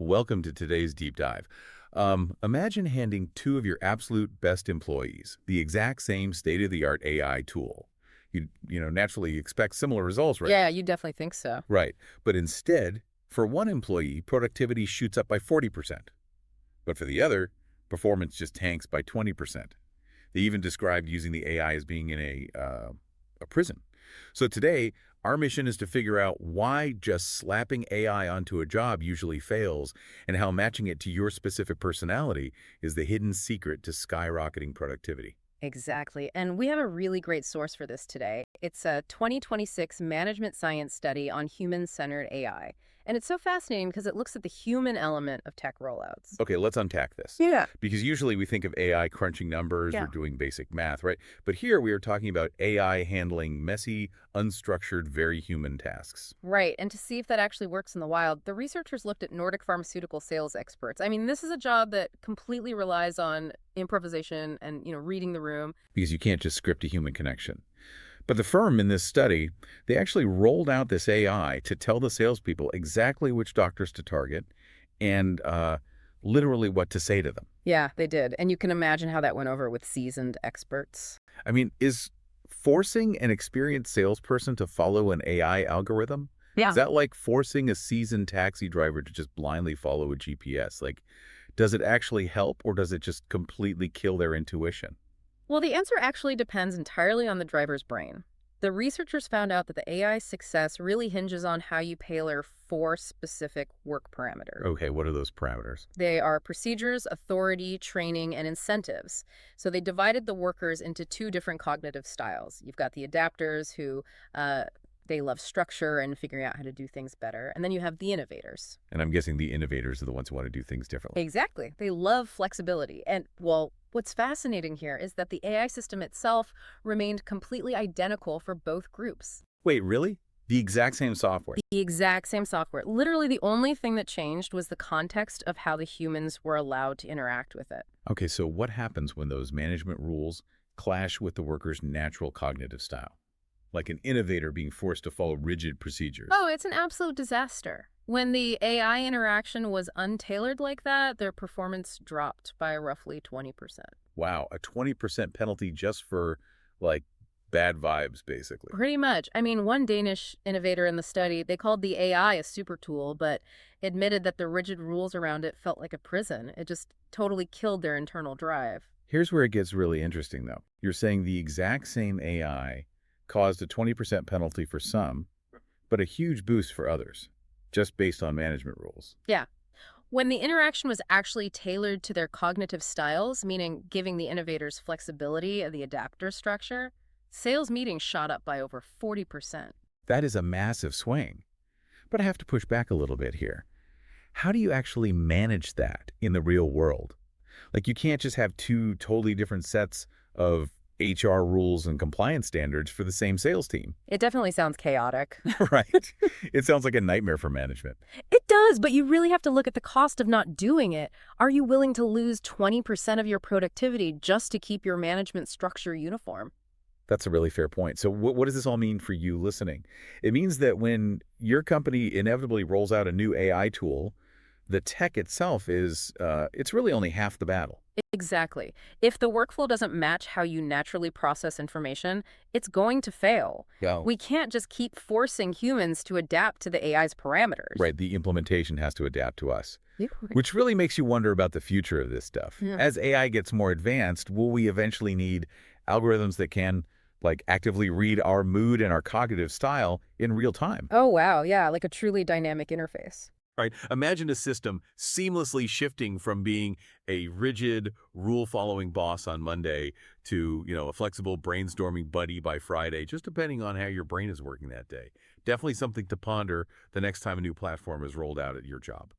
Welcome to today's deep dive. Imagine handing two of your absolute best employees the exact same state-of-the-art AI tool. You naturally expect similar results, right? Yeah, you definitely think so. Right. But instead, for one employee, productivity shoots up by 40%. But for the other, performance just tanks by 20%. They even described using the AI as being in a prison. So today, our mission is to figure out why just slapping AI onto a job usually fails and how matching it to your specific personality is the hidden secret to skyrocketing productivity. Exactly. And we have a really great source for this today. It's a 2026 management science study on human-centered AI. And it's so fascinating because it looks at the human element of tech rollouts. Okay, let's unpack this. Yeah. Because usually we think of AI crunching numbers or Yeah. doing basic math, right? But here we are talking about AI handling messy, unstructured, very human tasks. Right. And to see if that actually works in the wild, the researchers looked at Nordic pharmaceutical sales experts. I mean, this is a job that completely relies on improvisation and, reading the room. Because you can't just script a human connection. But the firm in this study, they actually rolled out this AI to tell the salespeople exactly which doctors to target and literally what to say to them. Yeah, they did. And you can imagine how that went over with seasoned experts. I mean, is forcing an experienced salesperson to follow an AI algorithm? Yeah. Is that like forcing a seasoned taxi driver to just blindly follow a GPS? Like, does it actually help or does it just completely kill their intuition? Well, the answer actually depends entirely on the driver's brain. The researchers found out that the AI's success really hinges on how you tailor four specific work parameters. Okay, what are those parameters? They are procedures, authority, training, and incentives. So they divided the workers into two different cognitive styles. You've got the adapters who they love structure and figuring out how to do things better. And then you have the innovators. And I'm guessing the innovators are the ones who want to do things differently. Exactly. They love flexibility. And, well, what's fascinating here is that the AI system itself remained completely identical for both groups. Wait, really? The exact same software? The exact same software. Literally, the only thing that changed was the context of how the humans were allowed to interact with it. Okay, so what happens when those management rules clash with the worker's natural cognitive style? Like an innovator being forced to follow rigid procedures. Oh, it's an absolute disaster. When the AI interaction was untailored like that, their performance dropped by roughly 20%. Wow, a 20% penalty just for, like, bad vibes, basically. Pretty much. I mean, one Danish innovator in the study, they called the AI a super tool, but admitted that the rigid rules around it felt like a prison. It just totally killed their internal drive. Here's where it gets really interesting, though. You're saying the exact same AI caused a 20% penalty for some, but a huge boost for others, just based on management rules. Yeah. When the interaction was actually tailored to their cognitive styles, meaning giving the innovators flexibility of the adapter structure, sales meetings shot up by over 40%. That is a massive swing. But I have to push back a little bit here. How do you actually manage that in the real world? Like, you can't just have two totally different sets of HR rules and compliance standards for the same sales team. It definitely sounds chaotic. Right. It sounds like a nightmare for management. It does, but you really have to look at the cost of not doing it. Are you willing to lose 20% of your productivity just to keep your management structure uniform? That's a really fair point. So what does this all mean for you listening? It means that when your company inevitably rolls out a new AI tool, the tech itself is, it's really only half the battle. Exactly. If the workflow doesn't match how you naturally process information, it's going to fail. Yeah. We can't just keep forcing humans to adapt to the AI's parameters. Right, the implementation has to adapt to us. Yeah. Which really makes you wonder about the future of this stuff. Yeah. As AI gets more advanced, will we eventually need algorithms that can, like, actively read our mood and our cognitive style in real time? Oh, wow. Yeah, like a truly dynamic interface. Right. Imagine a system seamlessly shifting from being a rigid, rule-following boss on Monday to, a flexible brainstorming buddy by Friday, just depending on how your brain is working that day. Definitely something to ponder the next time a new platform is rolled out at your job.